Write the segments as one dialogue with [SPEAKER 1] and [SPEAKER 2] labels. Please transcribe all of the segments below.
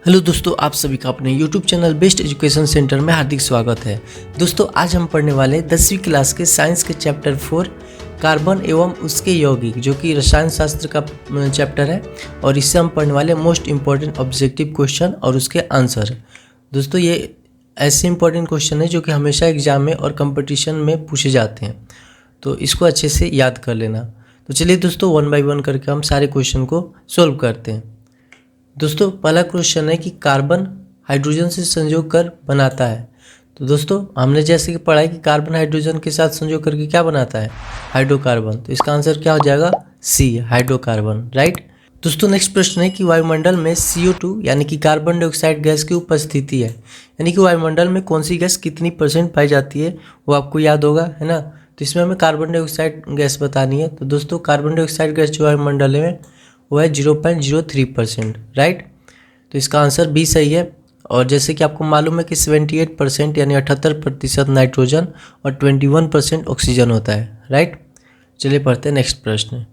[SPEAKER 1] Hello दोस्तों, आप सभी का अपने YouTube channel best education centre में हार्दिक स्वागत है। दोस्तों, आज हम पढ़ने वाले 10वीं क्लास के साइंस के चैप्टर 4 कार्बन एवं उसके यौगिक, जो कि रसायन शास्त्र का चैप्टर है। और इससे हम पढ़ने वाले मोस्ट इम्पॉर्टेंट ऑब्जेक्टिव क्वेश्चन और उसके आंसर। दोस्तों, ये ऐसे इंपॉर्टेंट क्वेश्चन है जो कि हमेशा एग्जाम में और कंपटीशन में पूछे जाते हैं, तो इसको अच्छे से याद कर लेना। तो चलिए दोस्तों, 1 बाय 1 करके हम सारे क्वेश्चन को सोल्व करते हैं। दोस्तों, पहला क्वेश्चन है कि कार्बन हाइड्रोजन से संयोग कर बनाता है। तो दोस्तों, हमने जैसे कि पढ़ा है कि कार्बन हाइड्रोजन के साथ संयोग करके क्या बनाता है, हाइड्रोकार्बन। तो इसका आंसर क्या हो जाएगा, सी, हाइड्रोकार्बन, राइट। दोस्तों, नेक्स्ट प्रश्न है कि वायुमंडल में CO2 यानी कि कार्बन डाइऑक्साइड गैस की उपस्थिति है, यानी कि वायुमंडल में कौन सी गैस कितनी % पाई जाती है, वो आपको याद होगा, है ना। तो इसमें हमें कार्बन डाइऑक्साइड गैस बतानी है। तो दोस्तों, कार्बन डाइऑक्साइड गैस जो वायुमंडल में वो है 0.03%, राइट। तो इसका आंसर बी सही है। और जैसे कि आपको मालूम है कि 78% यानी 78% नाइट्रोजन और 21% ऑक्सीजन होता है, राइट। चलिए पढ़ते हैं नेक्स्ट प्रश्न।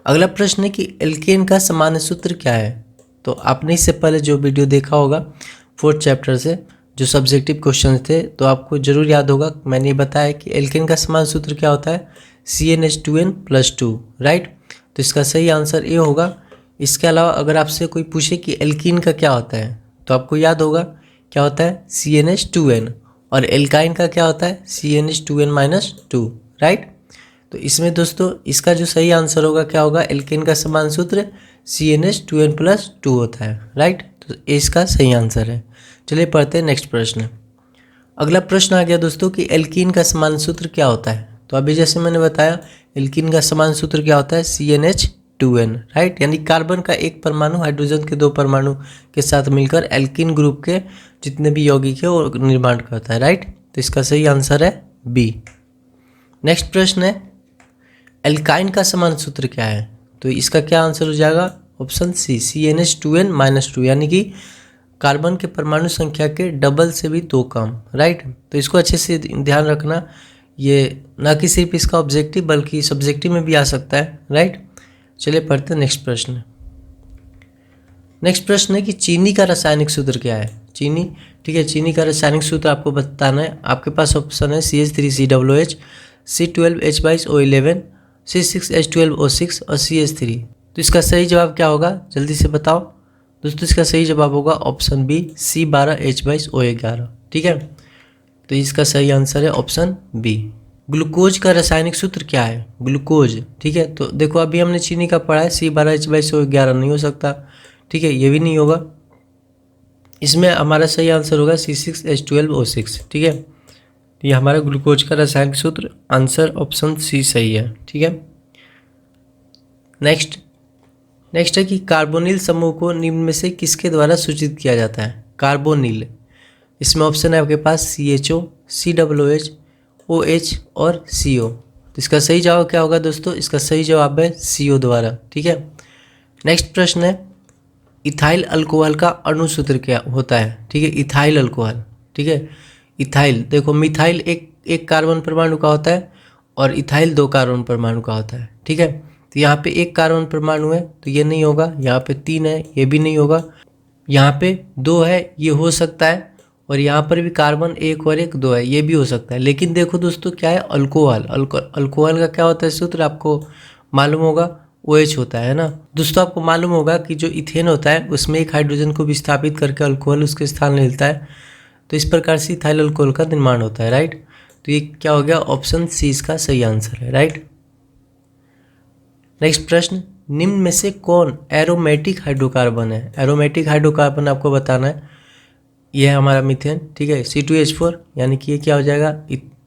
[SPEAKER 1] अगला प्रश्न है कि एल्केन का सामान्य सूत्र क्या है। तो आपने इससे पहले जो वीडियो देखा होगा 4th चैप्टर से, जो सब्जेक्टिव क्वेश्चन थे, तो आपको जरूर याद होगा, मैंने बताया कि एल्केन का सामान्य सूत्र क्या होता है, CnH2n+2, राइट। तो इसका सही आंसर ये होगा। इसके अलावा अगर आपसे कोई पूछे कि एल्कीन का क्या होता है, तो आपको याद होगा क्या होता है, CnH2n। और एल्काइन का क्या होता है, CnH2n-2, राइट। तो इसमें दोस्तों इसका जो सही आंसर होगा क्या होगा, एल्केन का समान सूत्र CnH2n+2 होता है, राइट। तो इसका सही आंसर है। चलिए पढ़ते हैं नेक्स्ट प्रश्न। अगला प्रश्न आ गया दोस्तों कि एल्कीन का समान सूत्र क्या होता है। तो अभी जैसे मैंने बताया, एल्कीन का समान सूत्र क्या होता है, CnH2n, राइट। यानी कार्बन का एक परमाणु हाइड्रोजन के 2 परमाणु के साथ मिलकर एल्कीन ग्रुप के जितने भी यौगिक है वो निर्माण करता है, राइट। तो इसका सही आंसर है बी। नेक्स्ट प्रश्न है, एल्काइन का समान सूत्र क्या है। तो इसका क्या आंसर हो जाएगा, ऑप्शन सी, CnH2n-2, यानी कि कार्बन के परमाणु संख्या के डबल से भी 2 कम, राइट। तो इसको अच्छे से ध्यान रखना, ये ना कि सिर्फ इसका ऑब्जेक्टिव बल्कि सब्जेक्टिव में भी आ सकता है, राइट। चलिए पढ़ते हैं नेक्स्ट प्रश्न। नेक्स्ट प्रश्न है कि चीनी का रासायनिक सूत्र क्या है। चीनी, ठीक है, चीनी का रासायनिक सूत्र आपको बताना है। आपके पास ऑप्शन है CH3COOH, C12H22O11, C6H12O6 और CH3। तो इसका सही जवाब क्या होगा, जल्दी से बताओ दोस्तों। इसका सही जवाब होगा ऑप्शन बी, C12H22O11, ठीक है। तो इसका सही आंसर है ऑप्शन बी। ग्लूकोज का रासायनिक सूत्र क्या है, ग्लूकोज, ठीक है। तो देखो अभी हमने चीनी का पढ़ा है, C12H22O11 नहीं हो सकता, ठीक है, ये भी नहीं होगा। इसमें हमारा सही आंसर होगा C6H12O6, ठीक है। तो ये हमारा ग्लूकोज का रासायनिक सूत्र, आंसर ऑप्शन सी सही है, ठीक है। नेक्स्ट है कि कार्बोनिल समूह को निम्न में से किसके द्वारा सूचित किया जाता है, कार्बोनिल। इसमें ऑप्शन है आपके पास CHO, COOH, OH और CO। तो इसका सही जवाब क्या होगा दोस्तों, इसका सही जवाब है CO द्वारा, ठीक है। नेक्स्ट प्रश्न है, इथाइल अल्कोहल का अणु सूत्र क्या होता है, ठीक है। इथाइल अल्कोहल, ठीक है। इथाइल, देखो मिथाइल एक कार्बन परमाणु का होता है और इथाइल 2 कार्बन परमाणु का होता है, ठीक है। तो यहाँ पे 1 कार्बन परमाणु है तो ये नहीं होगा, यहाँ पे 3 है ये भी नहीं होगा, यहाँ पे 2 है ये हो सकता है, और यहाँ पर भी कार्बन 1 और 1 2 है ये भी हो सकता है। लेकिन देखो दोस्तों क्या है, अल्कोहल का क्या होता है सूत्र, आपको मालूम होगा, OH होता है ना। दोस्तों आपको मालूम होगा कि जो इथेन होता है उसमें एक हाइड्रोजन को विस्थापित करके अल्कोहल उसके स्थान लेता है। तो इस प्रकार से इथाइल अल्कोहल का निर्माण होता है, राइट। तो ये क्या हो गया, ऑप्शन सी इसका सही आंसर है, राइट। नेक्स्ट प्रश्न, निम्न में से कौन एरोमेटिक हाइड्रोकार्बन है। एरोमेटिक हाइड्रोकार्बन आपको बताना है, यह है हमारा मीथेन, ठीक है, C2H4, यानी कि ये क्या हो जाएगा,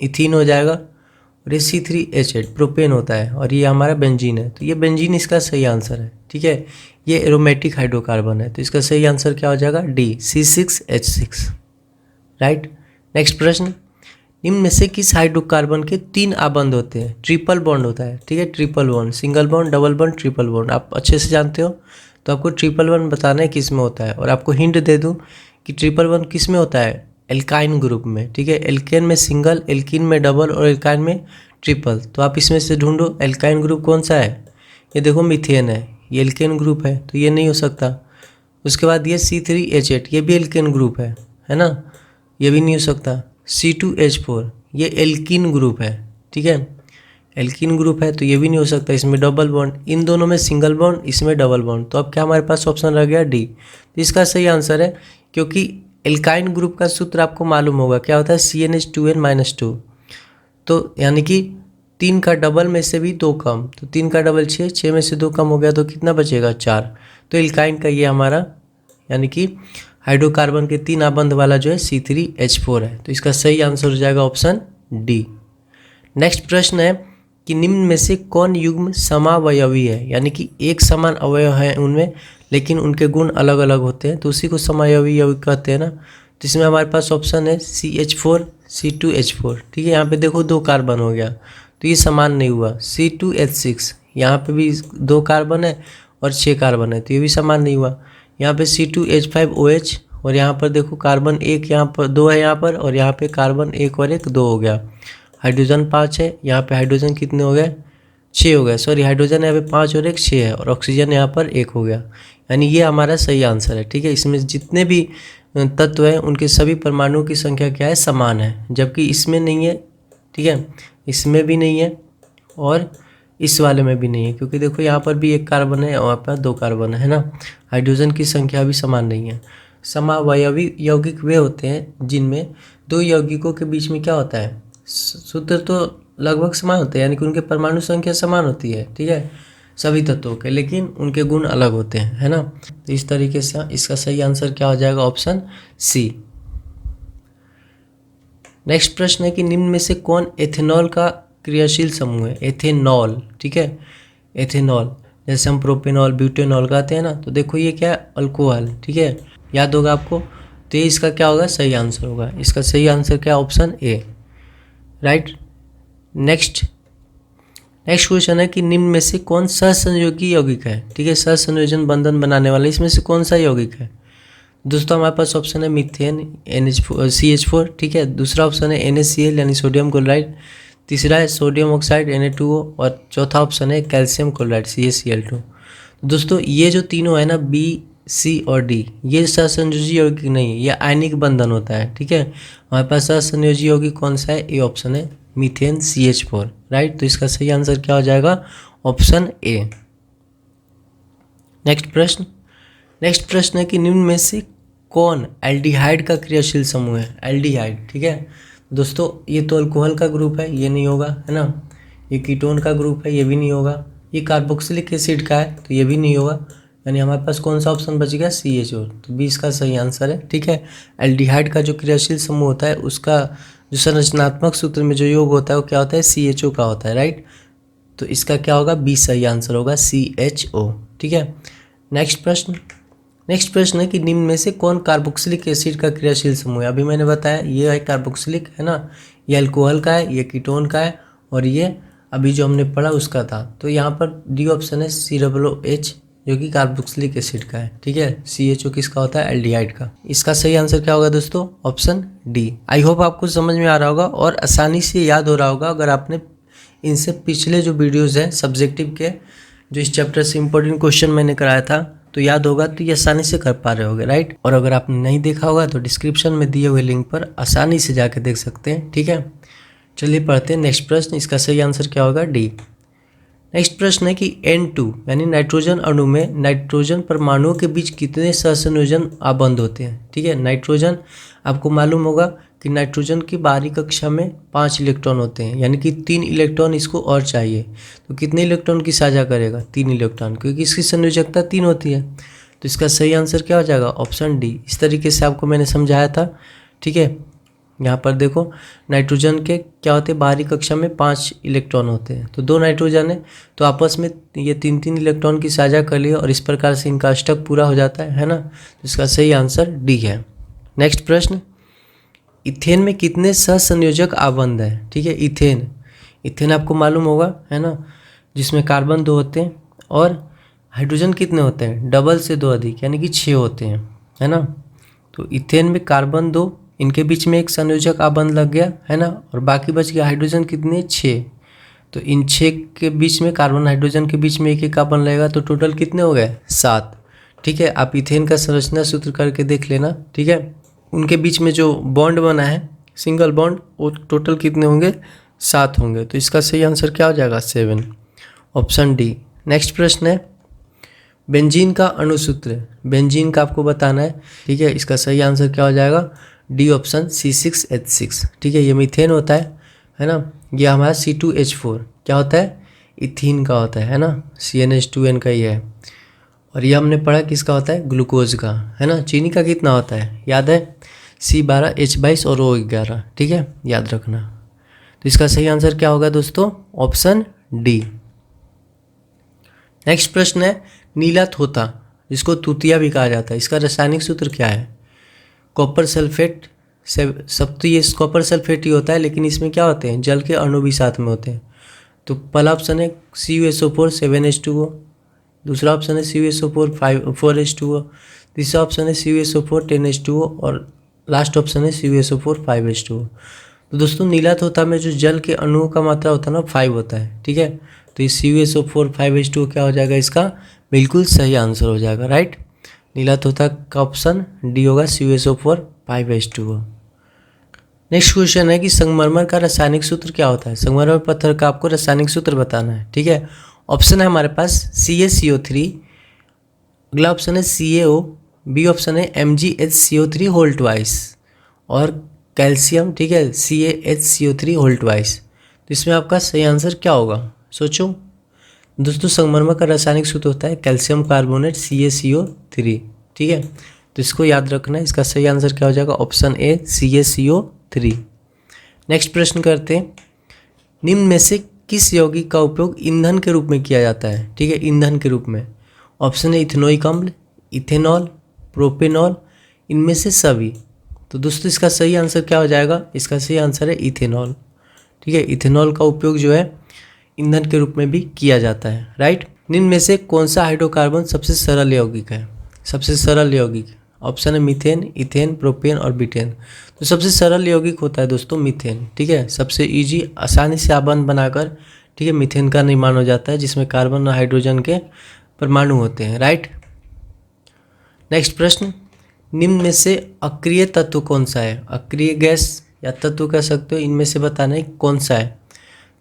[SPEAKER 1] इथीन हो जाएगा। और ये C3H8 प्रोपेन होता है, और ये हमारा बेंजीन है। तो ये बेंजीन इसका सही आंसर है, ठीक है। ये एरोमेटिक हाइड्रोकार्बन है, तो इसका सही आंसर क्या हो जाएगा, D, C6H6, राइट। नेक्स्ट प्रश्न, निम्न में से किस हाइड्रोकार्बन के 3 आबंध होते हैं, ट्रिपल बॉन्ड होता है, ठीक है। Triple bond, single bond, double bond, triple bond, आप अच्छे से जानते हो। तो आपको ट्रिपल बॉन्ड बताना है किस में होता है। और आपको हिंट दे दूं कि ट्रिपल बॉन्ड किस में होता है, एल्काइन ग्रुप में, ठीक है। एल्केन में सिंगल, एल्कीन में डबल और एल्काइन में ट्रिपल। तो आप इसमें से ढूंढो एल्काइन ग्रुप कौन सा है। ये देखो मीथेन है, ये एल्केन ग्रुप है तो ये नहीं हो सकता। उसके बाद ये C3H8 ये भी एल्केन ग्रुप है ना, ये भी नहीं हो सकता। C2H4 ये एल्कीन ग्रुप है, ठीक है, एल्कीन ग्रुप है तो ये भी नहीं हो सकता, इसमें डबल बॉन्ड, इन दोनों में सिंगल बॉन्ड, इसमें डबल बॉन्ड, तो अब क्या हमारे पास ऑप्शन रह गया डी। तो इसका सही आंसर है, क्योंकि एल्काइन ग्रुप का सूत्र आपको मालूम होगा क्या होता है, CnH2n-2, तो यानी कि 3 का डबल में से भी 2 कम, तो 3 का डबल 6, 6 में से 2 कम हो गया तो कितना बचेगा 4। तो एल्काइन का ये हमारा यानी कि हाइड्रोकार्बन के 3 आबंध वाला जो है C3H4 है, तो इसका सही आंसर हो जाएगा ऑप्शन डी। नेक्स्ट प्रश्न है कि निम्न में से कौन युग्म समावयवी है, यानी कि एक समान अवयव है उनमें लेकिन उनके गुण अलग अलग होते हैं, तो उसी को समावयवी यौगिक कहते हैं ना। तो इसमें हमारे पास ऑप्शन है CH4 C2H4, ठीक है, यहाँ पे देखो 2 कार्बन हो गया तो ये समान नहीं हुआ। C2H6 यहाँ पे भी 2 कार्बन है और 6 कार्बन है तो ये भी समान नहीं हुआ। यहाँ पे C2H5OH और यहाँ पर देखो कार्बन 1 यहाँ पर 2 है यहाँ पर, और यहाँ पे कार्बन 1 और 1 2 हो गया। हाइड्रोजन 5 है, यहाँ पे हाइड्रोजन कितने हो गए 6 हो गए, सॉरी हाइड्रोजन यहाँ पे 5 और 1 6 है, और ऑक्सीजन यहाँ पर 1 हो गया, यानी ये हमारा सही आंसर है, ठीक है। इसमें जितने भी तत्व हैं उनके सभी परमाणुओं की संख्या क्या है, समान है, जबकि इसमें नहीं है, ठीक है, इसमें भी नहीं है और इस वाले में भी नहीं है, क्योंकि देखो यहाँ पर भी 1 कार्बन है और वहाँ पर 2 कार्बन है ना। हाइड्रोजन की संख्या भी समान नहीं है। समावयवी यौगिक वे होते हैं जिनमें 2 यौगिकों के बीच में क्या होता है, सूत्र तो लगभग समान होते हैं, यानी कि उनके परमाणु संख्या समान होती है, ठीक है, सभी तत्वों के, लेकिन उनके गुण अलग होते हैं, है ना। तो इस तरीके से इसका सही आंसर क्या हो जाएगा, ऑप्शन सी। नेक्स्ट प्रश्न है कि निम्न में से कौन एथेनॉल का क्रियाशील समूह है, एथेनॉल, ठीक है, एथेनॉल, जैसे हम प्रोपेनॉल ब्यूटेनॉल कहते हैं ना, तो देखो ये क्या है, अल्कोहल, ठीक है, याद होगा आपको। तो इसका क्या होगा, सही आंसर होगा, इसका सही आंसर क्या, option A, right. Next question है कि निम्न में से कौन सहसंयोगी यौगिक है, ठीक है, सहसंयोजन बंधन बनाने वाला, इसमें से कौन सा यौगिक है। दोस्तों हमारे पास ऑप्शन है मीथेन CH4, ठीक है, दूसरा ऑप्शन है NaCl यानी सोडियम क्लोराइड, तीसरा है सोडियम ऑक्साइड Na2O, और चौथा ऑप्शन है कैल्शियम क्लोराइड CaCl2। दोस्तों ये जो तीनों है ना, B, C और D, ये सहसंयोजी यौगिक नहीं है, ये आयनिक बंधन होता है, ठीक है। हमारे पास सहसंयोजी यौगिक कौन सा है, ए ऑप्शन है मीथेन CH4, राइट। तो इसका सही आंसर क्या हो जाएगा, ऑप्शन ए। नेक्स्ट प्रश्न है कि निम्न में से कौन एल्डिहाइड का क्रियाशील समूह है, एल्डिहाइड, ठीक है। दोस्तों ये तो अल्कोहल का ग्रुप है, ये नहीं होगा, है ना। ये कीटोन का ग्रुप है, ये भी नहीं होगा। ये कार्बोक्सिलिक एसिड का है तो ये भी नहीं होगा, यानी हमारे पास कौन सा ऑप्शन बच गया, CH4, तो 20 का सही आंसर है, ठीक है। एल्डिहाइड का जो क्रियाशील समूह होता है उसका जो संरचनात्मक सूत्र में जो योग होता है वो क्या होता है, CHO का होता है, राइट। तो इसका क्या होगा, 20 सही आंसर होगा, CHO, ठीक है। नेक्स्ट प्रश्न है कि निम्न में से कौन कार्बोक्सिलिक एसिड का क्रियाशील समूह है। अभी मैंने बताया ये है कार्बोक्सिलिक, है ना, ये अल्कोहल का है, ये कीटोन का है, और ये अभी जो हमने पढ़ा उसका था। तो यहाँ पर डी ऑप्शन है COOH जो कि कार्बोक्सिलिक एसिड का है, ठीक है। CHO किसका होता है, एल्डिहाइड का। इसका सही आंसर क्या होगा दोस्तों, ऑप्शन डी। आई होप आपको समझ में आ रहा होगा और आसानी से याद हो रहा होगा अगर आपने इनसे पिछले जो वीडियोज़ हैं सब्जेक्टिव के, जो इस चैप्टर से इंपॉर्टेंट क्वेश्चन मैंने कराया था तो याद होगा, तो ये आसानी से कर पा रहे होगे, राइट। और अगर आपने नहीं देखा होगा तो डिस्क्रिप्शन में दिए हुए लिंक पर आसानी से जाकर देख सकते हैं, ठीक है। चलिए पढ़ते हैं नेक्स्ट प्रश्न, इसका सही आंसर क्या होगा, डी। नेक्स्ट प्रश्न है कि N2 यानी नाइट्रोजन अणु में नाइट्रोजन परमाणुओं के बीच कितने सहसंयोजन आबंध होते हैं, ठीक है। नाइट्रोजन आपको मालूम होगा कि नाइट्रोजन की बाहरी कक्षा में 5 इलेक्ट्रॉन होते हैं, यानी कि 3 इलेक्ट्रॉन इसको और चाहिए, तो कितने इलेक्ट्रॉन की साझा करेगा, 3 इलेक्ट्रॉन, क्योंकि इसकी संयोजकता 3 होती है। तो इसका सही आंसर क्या हो जाएगा, ऑप्शन डी। इस तरीके से आपको मैंने समझाया था, ठीक है। यहाँ पर देखो नाइट्रोजन के क्या होते हैं, बाहरी कक्षा में 5 इलेक्ट्रॉन होते हैं, तो 2 नाइट्रोजन है तो आपस में ये 3-3 इलेक्ट्रॉन की साझा कर लिए और इस प्रकार से इनका अष्टक पूरा हो जाता है ना। तो इसका सही आंसर डी है। नेक्स्ट प्रश्न, इथेन में कितने सहसंयोजक आबंध है, ठीक है। इथेन आपको मालूम होगा, है ना, जिसमें कार्बन 2 होते हैं और हाइड्रोजन कितने होते हैं, डबल से 2 अधिक, यानी कि 6 होते हैं, है ना। तो इथेन में कार्बन 2, इनके बीच में एक संयोजक आबंध लग गया, है ना, और बाकी बच गया हाइड्रोजन कितने, 6। तो इन 6 के बीच में कार्बन हाइड्रोजन के बीच में एक आबंध लगेगा, तो टोटल कितने हो गए, 7, ठीक है। आप इथेन का संरचना सूत्र करके देख लेना, ठीक है। उनके बीच में जो बॉन्ड बना है सिंगल बॉन्ड, वो टोटल कितने होंगे, 7 होंगे। तो इसका सही आंसर क्या हो जाएगा, 7, ऑप्शन डी। नेक्स्ट प्रश्न है बेंजीन का अणुसूत्र, बेंजीन का आपको बताना है, ठीक है। इसका सही आंसर क्या हो जाएगा, डी ऑप्शन C6H6, ठीक है। ये मीथेन होता है ना। ये हमारा C2H4 क्या होता है, इथीन का होता है ना, CnH2n का ये है। और ये हमने पढ़ा किसका होता है, ग्लूकोज का, है ना। चीनी का कितना होता है, याद है, C12H22 और O11, ठीक है, याद रखना। तो इसका सही आंसर क्या होगा दोस्तों, ऑप्शन डी। नेक्स्ट प्रश्न है नीला थोथा, जिसको तूतिया भी कहा जाता है, इसका रासायनिक सूत्र क्या है, कॉपर सल्फेट। सब तो ये कॉपर सल्फेट ही होता है, लेकिन इसमें क्या होते हैं, जल के अणु भी साथ में होते हैं। तो पहला ऑप्शन है CuSO4 7H2O, दूसरा ऑप्शन है CuSO4 4H2O, तीसरा ऑप्शन है CuSO4 10H2O और लास्ट ऑप्शन है CuSO4 5H2O। तो दोस्तों नीला थोथा में जो जल के अणुओं का मात्रा होता है ना, 5 होता है, ठीक है। तो ये CuSO4 5H2O क्या हो जाएगा, इसका बिल्कुल सही आंसर हो जाएगा, राइट। नीला तोता का ऑप्शन डी होगा, CuSO4 5H2O। नेक्स्ट क्वेश्चन है कि संगमरमर का रासायनिक सूत्र क्या होता है, संगमरमर पत्थर का आपको रासायनिक सूत्र बताना है, ठीक है। ऑप्शन है हमारे पास CaCO3, अगला ऑप्शन है CaO, बी ऑप्शन है MgHCO3 होल ट्वाइस और कैल्शियम, ठीक है, CaHCO3 होल ट्वाइस। तो इसमें आपका सही आंसर क्या होगा, सोचो दोस्तों। संगमरमर का रासायनिक सूत्र होता है कैल्शियम कार्बोनेट CaCO3, ठीक है। तो इसको याद रखना है, इसका सही आंसर क्या हो जाएगा, ऑप्शन ए CaCO3। नेक्स्ट प्रश्न करते हैं, निम्न में से किस यौगिक का उपयोग ईंधन के रूप में किया जाता है, ठीक है, ईंधन के रूप में। ऑप्शन है इथेनोइक अम्ल, इथेनॉल, प्रोपेनॉल, इनमें से सभी। तो दोस्तों इसका सही आंसर क्या हो जाएगा, इसका सही आंसर है इथेनॉल, ठीक है। इथेनॉल का उपयोग जो है ईंधन के रूप में भी किया जाता है, राइट। निम्न में से कौन सा हाइड्रोकार्बन सबसे सरल यौगिक है, सबसे सरल यौगिक। ऑप्शन है मीथेन, इथेन, प्रोपेन और ब्यूटेन। तो सबसे सरल यौगिक होता है दोस्तों मीथेन, ठीक है। सबसे इजी, आसानी से बंध बनाकर, ठीक है, मीथेन का निर्माण हो जाता है, जिसमें कार्बन और हाइड्रोजन के परमाणु होते हैं, राइट। नेक्स्ट प्रश्न, निम्न में से अक्रिय तत्व कौन सा है, अक्रिय गैस या तत्व कह सकते हो, इनमें से बताना है कौन सा है।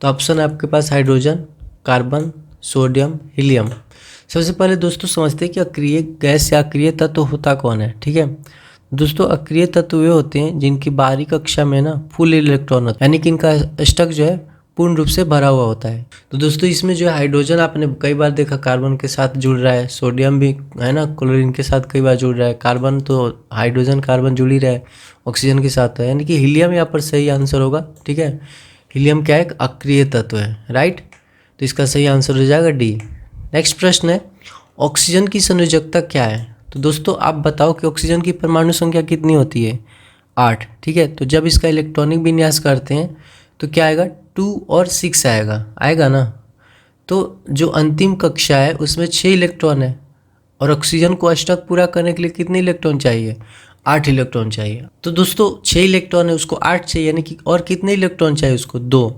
[SPEAKER 1] तो ऑप्शन है आपके पास हाइड्रोजन, कार्बन, सोडियम, हीलियम। सबसे पहले दोस्तों समझते हैं कि अक्रिय गैस या अक्रिय तत्व होता कौन है, ठीक है। दोस्तों अक्रिय तत्व वे होते हैं जिनकी बाहरी कक्षा में ना फुल इलेक्ट्रॉन होता है, यानी कि इनका स्टक जो है पूर्ण रूप से भरा हुआ होता है। तो दोस्तों इसमें जो है हाइड्रोजन आपने कई बार देखा कार्बन के साथ जुड़ रहा है, सोडियम भी है ना क्लोरीन के साथ कई बार जुड़ रहा है, कार्बन तो हाइड्रोजन कार्बन जुड़ ही रहा है ऑक्सीजन के साथ, है यानी कि हीलियम यहाँ पर सही आंसर होगा, ठीक है। हीलियम क्या है, एक अक्रिय तत्व है, राइट। तो इसका सही आंसर हो जाएगा डी। नेक्स्ट प्रश्न है ऑक्सीजन की संयोजकता क्या है। तो दोस्तों आप बताओ कि ऑक्सीजन की परमाणु संख्या कितनी होती है, 8, ठीक है। तो जब इसका इलेक्ट्रॉनिक विन्यास करते हैं तो क्या आएगा, 2 और 6 आएगा ना। तो जो अंतिम कक्षा है उसमें 6 इलेक्ट्रॉन है और ऑक्सीजन को अष्टक पूरा करने के लिए कितने इलेक्ट्रॉन चाहिए, 8 इलेक्ट्रॉन चाहिए। तो दोस्तों 6 इलेक्ट्रॉन है, उसको 8 चाहिए, यानी कि और कितने इलेक्ट्रॉन चाहिए उसको, 2।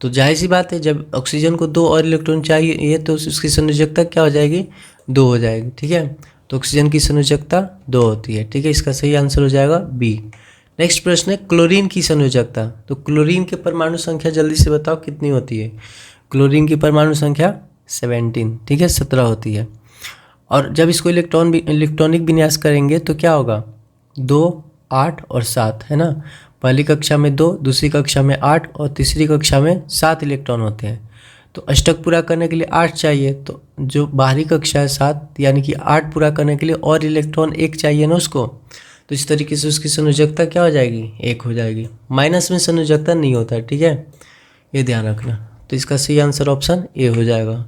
[SPEAKER 1] तो जाहिर सी बात है जब ऑक्सीजन को 2 और इलेक्ट्रॉन चाहिए तो उसकी संयोजकता क्या हो जाएगी, 2 हो जाएगी, ठीक है। तो ऑक्सीजन की संयोजकता 2 होती है, ठीक है। इसका सही आंसर हो जाएगा बी। नेक्स्ट प्रश्न है क्लोरीन की संयोजकता। तो क्लोरीन के परमाणु संख्या जल्दी से बताओ कितनी होती है। क्लोरीन की परमाणु संख्या 17, ठीक है, 17 होती है। और जब इसको इलेक्ट्रॉनिक विन्यास करेंगे तो क्या होगा, 2, 8 और 7, है ना। पहली कक्षा में 2, दूसरी कक्षा में 8 और तीसरी कक्षा में 7 इलेक्ट्रॉन होते हैं। तो अष्टक पूरा करने के लिए 8 चाहिए, तो जो बाहरी कक्षा है 7, यानी कि 8 पूरा करने के लिए और इलेक्ट्रॉन 1 चाहिए ना उसको। तो इस तरीके से उसकी संयोजकता क्या हो जाएगी, 1 हो जाएगी। माइनस में संयोजकता नहीं होता है, ठीक है, ये ध्यान रखना। तो इसका सही आंसर ऑप्शन ए हो जाएगा।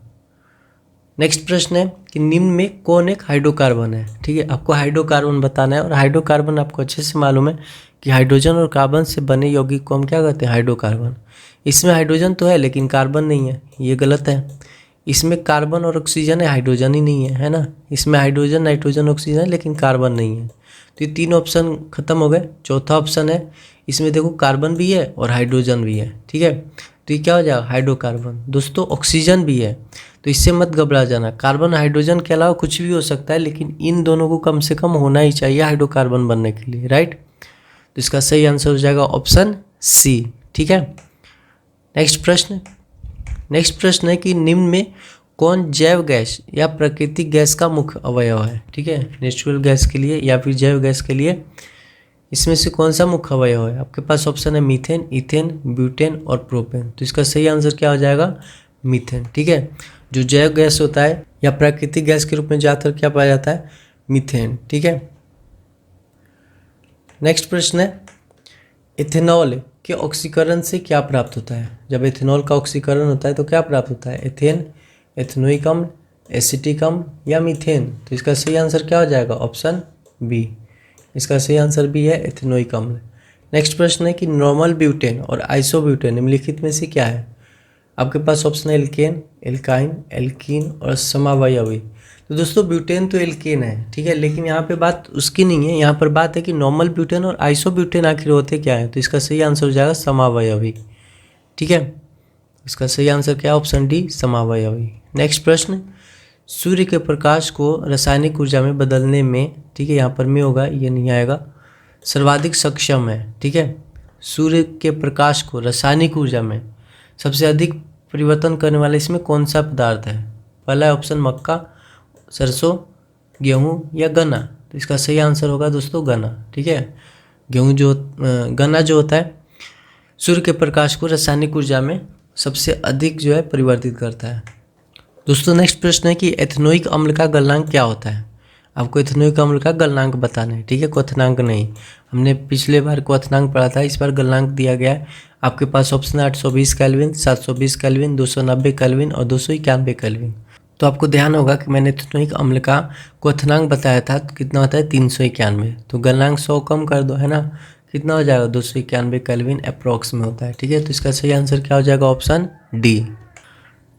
[SPEAKER 1] नेक्स्ट प्रश्न है कि निम्न में कौन एक हाइड्रोकार्बन है, ठीक है। आपको हाइड्रोकार्बन बताना है और हाइड्रोकार्बन आपको अच्छे से मालूम है कि हाइड्रोजन और कार्बन से बने यौगिक को हम क्या कहते हैं, हाइड्रोकार्बन। इसमें हाइड्रोजन तो है लेकिन कार्बन नहीं है, ये गलत है। इसमें कार्बन और ऑक्सीजन है, हाइड्रोजन ही नहीं है ना। इसमें हाइड्रोजन, नाइट्रोजन, ऑक्सीजन है लेकिन कार्बन नहीं है। तो ये 3 ऑप्शन खत्म हो गए। चौथा ऑप्शन है, इसमें देखो कार्बन भी है और हाइड्रोजन भी है, ठीक है। तो ये क्या हो जाएगा हाइड्रोकार्बन। दोस्तों ऑक्सीजन भी है, तो इससे मत घबरा जाना। कार्बन हाइड्रोजन के अलावा कुछ भी हो सकता है, लेकिन इन दोनों को कम से कम होना ही चाहिए हाइड्रोकार्बन बनने के लिए, राइट। तो इसका सही आंसर हो जाएगा ऑप्शन सी, ठीक है। नेक्स्ट प्रश्न है कि निम्न में कौन जैव गैस या प्राकृतिक गैस का मुख्य अवयव है, ठीक है। नेचुरल गैस के लिए या फिर जैव गैस के लिए इसमें से कौन सा मुख्य अवयव है। आपके पास ऑप्शन है मीथेन, इथेन, ब्यूटेन और प्रोपेन। तो इसका सही आंसर क्या हो जाएगा मीथेन, ठीक है। जो जैव गैस होता है या प्राकृतिक गैस के रूप में ज़्यादातर क्या पाया जाता है, मीथेन, ठीक है। नेक्स्ट प्रश्न है इथेनॉल के ऑक्सीकरण से क्या प्राप्त होता है। जब इथेनॉल का ऑक्सीकरण होता है तो क्या प्राप्त होता है, एथेन, एथेनोइक अम्ल, एसिटिक अम्ल या मीथेन। तो इसका सही आंसर क्या हो जाएगा ऑप्शन बी। इसका सही आंसर भी है एथेनोइक अम्ल। नेक्स्ट प्रश्न है कि नॉर्मल ब्यूटेन और आइसोब्यूटेन निम्नलिखित में से क्या है। आपके पास ऑप्शन है एल्केन, एल्काइन, एल्कीन और समवायवी। तो दोस्तों ब्यूटेन तो एल्केन है, ठीक है, लेकिन यहाँ पे बात उसकी नहीं है। यहाँ पर बात है कि नॉर्मल ब्यूटेन और आइसोब्यूटेन आखिर होते क्या है। तो इसका सही आंसर हो जाएगा समवायवी, ठीक है। इसका सही आंसर क्या है ऑप्शन डी समवायवी। नेक्स्ट प्रश्न, सूर्य के प्रकाश को रासायनिक ऊर्जा में बदलने में, ठीक है, यहाँ पर में होगा, ये नहीं आएगा, सर्वाधिक सक्षम है, ठीक है। सूर्य के प्रकाश को रासायनिक ऊर्जा में सबसे अधिक परिवर्तन करने वाला इसमें कौन सा पदार्थ है। पहला है ऑप्शन मक्का, सरसों, गेहूँ या गन्ना। तो इसका सही आंसर होगा दोस्तों गन्ना, ठीक है। गन्ना जो होता है सूर्य के प्रकाश को रासायनिक ऊर्जा में सबसे अधिक जो है परिवर्तित करता है। दोस्तों नेक्स्ट प्रश्न है कि एथेनोइक अम्ल का गलनांक क्या होता है। आपको एथेनोइक अम्ल का गलनांक बताना है, ठीक है, क्वथनांक नहीं। हमने पिछले बार क्वथनांक पढ़ा था, इस बार गलनांक दिया गया है। आपके पास ऑप्शन है 820 केल्विन, 720 केल्विन, 290 केल्विन और 291 केल्विन। तो आपको ध्यान होगा कि मैंने एथेनोइक अम्ल का क्वथनांक बताया था, तो कितना होता है 391। तो गलनांक 100 कम कर दो, है ना, कितना हो जाएगा 291 केल्विन अप्रॉक्स में होता है, ठीक है। तो इसका सही आंसर क्या हो जाएगा ऑप्शन डी।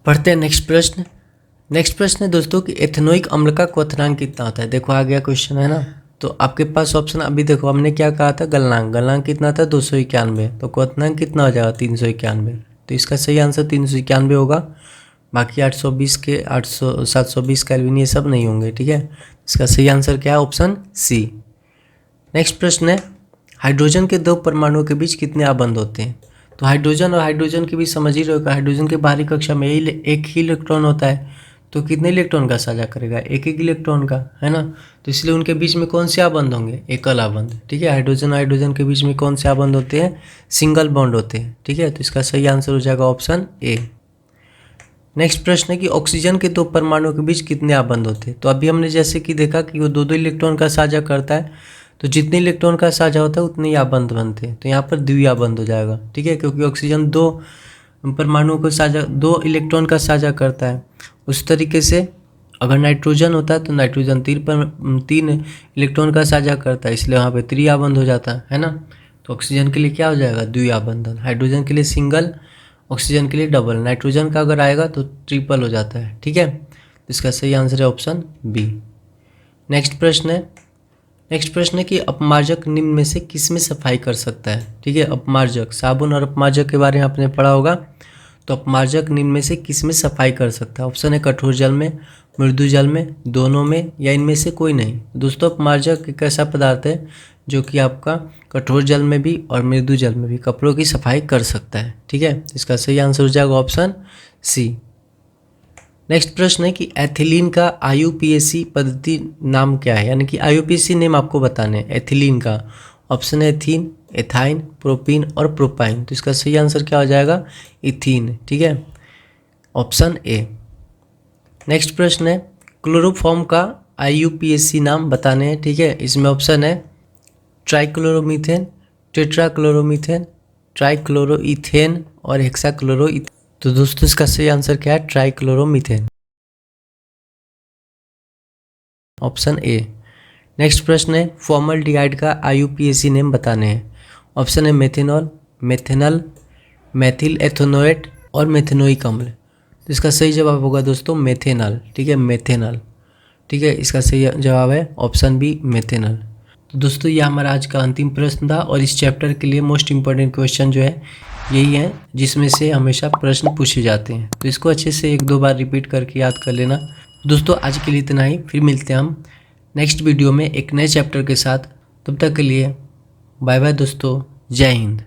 [SPEAKER 1] पढ़ते हैं नेक्स्ट प्रश्न है दोस्तों कि एथेनोइक अम्ल का क्वथनांक कितना होता है। देखो आ गया क्वेश्चन, है ना। तो आपके पास ऑप्शन, अभी देखो हमने क्या कहा था, गलनांक कितना था 291, तो क्वथनांक कितना हो जाएगा 391। तो इसका सही आंसर 391 होगा। बाकी 820 के 720 केल्विन ये सब नहीं होंगे, ठीक है। इसका सही आंसर क्या है ऑप्शन सी। नेक्स्ट प्रश्न है हाइड्रोजन के दो परमाणुओं के बीच कितने आबंध होते हैं। तो हाइड्रोजन और हाइड्रोजन के बीच समझ ही रहे हो, हाइड्रोजन के बाहरी कक्षा में एक ही इलेक्ट्रॉन होता है, तो कितने इलेक्ट्रॉन का साझा करेगा, एक इलेक्ट्रॉन का, है ना। तो इसलिए उनके बीच में कौन से आबंध होंगे, एकल आबंध, ठीक है। हाइड्रोजन के बीच में कौन से आबंध होते हैं, सिंगल बॉन्ड होते हैं, ठीक है। तो इसका सही आंसर हो जाएगा ऑप्शन ए। नेक्स्ट प्रश्न है कि ऑक्सीजन के दो परमाणुओं के बीच कितने आबंध होते हैं। तो अभी हमने जैसे कि देखा कि वो दो इलेक्ट्रॉन का साझा करता है, तो जितने इलेक्ट्रॉन का साझा होता है उतने ही आबंध बनते हैं। तो यहाँ पर द्विआबंध हो जाएगा, ठीक है, क्योंकि ऑक्सीजन दो परमाणुओं को दो इलेक्ट्रॉन का साझा करता है। उस तरीके से अगर नाइट्रोजन होता है तो नाइट्रोजन तीन इलेक्ट्रॉन का साझा करता है, इसलिए वहाँ पे त्रिआबंध हो जाता है ना। तो ऑक्सीजन के लिए क्या हो जाएगा द्विआबंधन, हाइड्रोजन के लिए सिंगल, ऑक्सीजन के लिए डबल, नाइट्रोजन का अगर आएगा तो ट्रिपल हो जाता है, ठीक है। तो इसका सही आंसर है ऑप्शन बी। नेक्स्ट प्रश्न है कि अपमार्जक निम्न में से किस में सफाई कर सकता है, ठीक है। अपमार्जक, साबुन और अपमार्जक के बारे में आपने पढ़ा होगा। तो अपमार्जक निम्न में से किस में सफाई कर सकता है। ऑप्शन है कठोर जल में, मृदु जल में, दोनों में या इनमें से कोई नहीं। दोस्तों अपमार्जक एक ऐसा पदार्थ है जो कि आपका कठोर जल में भी और मृदु जल में भी कपड़ों की सफाई कर सकता है, ठीक है। इसका सही आंसर हो जाएगा ऑप्शन सी। नेक्स्ट प्रश्न है कि एथिलीन का IUPAC पद्धति नाम क्या है, यानी कि IUPAC नेम आपको बताने हैं एथिलीन का। ऑप्शन है एथीन, एथाइन, प्रोपीन और प्रोपाइन। तो इसका सही आंसर क्या हो जाएगा इथीन, ठीक है, ऑप्शन ए। नेक्स्ट प्रश्न है क्लोरोफॉर्म का IUPAC नाम बताने हैं, ठीक है। इसमें ऑप्शन है ट्राइक्लोरोमीथेन, टेट्राक्लोरोमीथेन, ट्राइक्लोरोइथेन और हेक्साक्लोरोइथेन। तो दोस्तों इसका सही आंसर क्या है ट्राइक्लोरोमीथेन, ऑप्शन ए। नेक्स्ट प्रश्न है फॉर्मल्डिहाइड का IUPAC नेम बताने हैं। ऑप्शन है मेथेनॉल, मेथेनल, मेथिल एथेनोएट और मेथेनोइक अम्ल। तो इसका सही जवाब होगा दोस्तों मेथेनल, ठीक है, मेथेनल, ठीक है। इसका सही जवाब है ऑप्शन बी मेथेनल। तो दोस्तों ये हमारा आज का अंतिम प्रश्न था और इस चैप्टर के लिए मोस्ट इंपॉर्टेंट क्वेश्चन जो है यही हैं जिसमें से हमेशा प्रश्न पूछे जाते हैं। तो इसको अच्छे से 1-2 बार रिपीट करके याद कर लेना। दोस्तों आज के लिए इतना ही, फिर मिलते हैं हम नेक्स्ट वीडियो में एक नए चैप्टर के साथ। तब तक के लिए बाय बाय दोस्तों, जय हिंद।